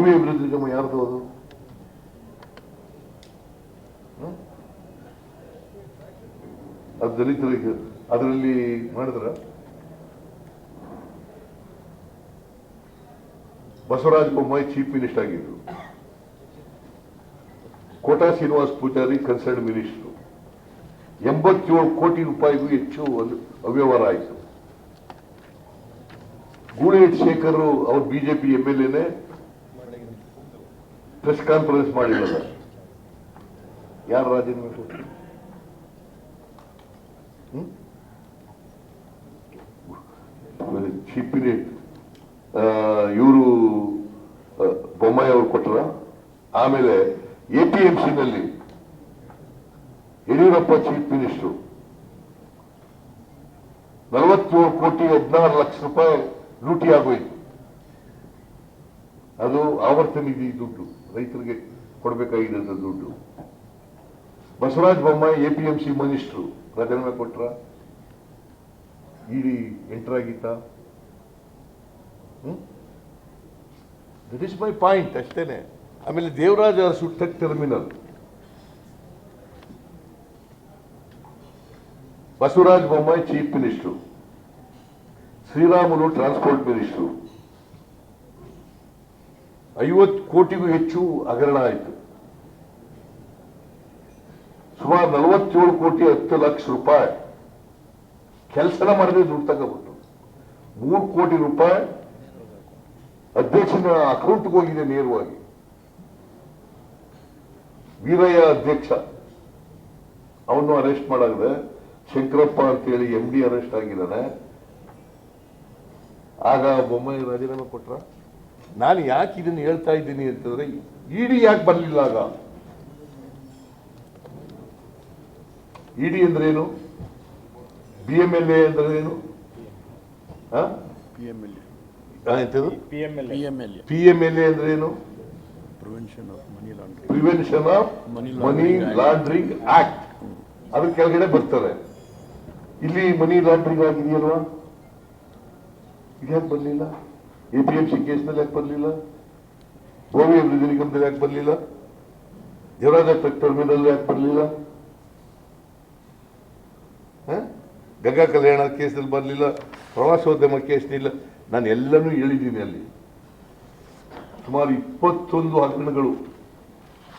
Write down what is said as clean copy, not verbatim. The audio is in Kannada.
ಭೂಮಿ ಅಭಿವೃದ್ಧಿ ನಿಗಮ ಯಾರ್ದು ಅದು? ಅದು ದಲಿತರಿಗೆ ಅದರಲ್ಲಿ ಮಾಡಿದ್ರ? ಬಸವರಾಜ ಬೊಮ್ಮಾಯಿ ಚೀಫ್ ಮಿನಿಸ್ಟರ್ ಆಗಿದ್ರು, ಕೋಟಾ ಶ್ರೀನಿವಾಸ್ ಪೂಜಾರಿ ಕನ್ಸರ್ನ್ ಮಿನಿಸ್ಟರ್. 87 ಕೋಟಿ ರೂಪಾಯಿಗೂ ಹೆಚ್ಚು ಅವ್ಯವಹಾರ ಆಯಿತು. ಗೂಳಿಹಟ್ಟಿ ಶೇಖರ್ ಅವ್ರು ಬಿಜೆಪಿ MLA ಪ್ರೆಸ್ ಕಾನ್ಫರೆನ್ಸ್ ಮಾಡಿಲ್ಲ. ಯಾರು ರಾಜೀನಾಮೆ ಕೊಟ್ಟರು? ಚೀಫ್ ಇವರು ಬೊಮ್ಮಾಯಿ ಅವರು ಕೊಟ್ಟರ. ಆಮೇಲೆ APMCನಲ್ಲಿ ಯಡಿಯೂರಪ್ಪ ಚೀಫ್ ಮಿನಿಸ್ಟರ್ 47 ಕೋಟಿ 16 ಲಕ್ಷ ರೂಪಾಯಿ ಲೂಟಿ ಆಗೋಯ್ತು. ಅದು ಆವರ್ತ ನಿಧಿ ದುಡ್ಡು, ರೈತರಿಗೆ ಕೊಡಬೇಕಾಗಿದ್ದ ದುಡ್ಡು. ಬಸವರಾಜ ಬೊಮ್ಮಾಯಿ APMC ಮಿನಿಸ್ಟರ್ ರಾಜೀನಾಮೆ ಕೊಟ್ರ? ಇಡಿ ಎಂಟರ್ ಆಗಿತ್ತ? ದಟ್ ಇಸ್ ಮೈ ಪಾಯಿಂಟ್ ಅಷ್ಟೇನೆ. ಆಮೇಲೆ ದೇವರಾಜ ಸುಟ್ಟಕ್ terminal, Basavaraj Bommai chief minister, Sriramulu transport minister. 50 ಕೋಟಿಗೂ ಹೆಚ್ಚು ಹಗರಣ ಆಯಿತು. ಸುಮಾರು 47 ಕೋಟಿ 10 ಲಕ್ಷ ರೂಪಾಯಿ ಕೆಲಸನ ಮಾಡದೆ ದುಡ್ಡು ತಗೋಬಿಟ್ಟು 3 ಕೋಟಿ ರೂಪಾಯಿ ಅಧ್ಯಕ್ಷನ ಅಕೌಂಟ್ಗೆ ಹೋಗಿದೆ ನೇರವಾಗಿ. ವೀರಯ್ಯ ಅಧ್ಯಕ್ಷ, ಅವನು ಅರೆಸ್ಟ್ ಮಾಡಾಗಿದೆ. ಶಂಕರಪ್ಪ ಅಂತೇಳಿ MD ಅರೆಸ್ಟ್ ಆಗಿದ್ದಾನೆ. ಆಗ ಬೊಮ್ಮಾಯಿ ರಾಜೀನಾಮೆ ಕೊಟ್ರ? ನಾನು ಯಾಕೆ ಇದನ್ನು ಹೇಳ್ತಾ ಇದ್ದೀನಿ ಅಂತಂದ್ರೆ, ಇಡಿ ಯಾಕೆ ಬರಲಿಲ್ಲ ಆಗ? ಇಡಿ ಅಂದ್ರೆ ಏನು? BMLA ಅಂದ್ರೆ ಏನು? PMLA ಅಂದ್ರೆ ಏನು? Prevention of money laundering act. ಅದ್ರ ಕೆಳಗಡೆ ಬರ್ತಾರೆ. ಇಲ್ಲಿ ಮನಿ ಲಾಂಡ್ರಿಂಗ್ ಆಗಿದೆಯಲ್ವಾ? ಯಾಕೆ ಬರಲಿಲ್ಲ? APMC ಕೇಸ್ನಲ್ಲಿ ಯಾಕೆ ಬರಲಿಲ್ಲ? ಭೂಮಿ ಅಭಿವೃದ್ಧಿ ನಿಗಮದಲ್ಲಿ ಯಾಕೆ ಬರಲಿಲ್ಲ? ದೇವರಾಜ ಟರ್ಮಿನಲ್ ಯಾಕೆ ಬರಲಿಲ್ಲ? ಗಂಗಾ ಕಲ್ಯಾಣ ಕೇಸ್ನಲ್ಲಿ ಬರಲಿಲ್ಲ, ಪ್ರವಾಸೋದ್ಯಮ ಕೇಸ್ನಿಲ್ಲ. ನಾನು ಎಲ್ಲನೂ ಹೇಳಿದ್ದೀನಿ. ಅಲ್ಲಿ ಸುಮಾರು 21 ಹಗರಣಗಳು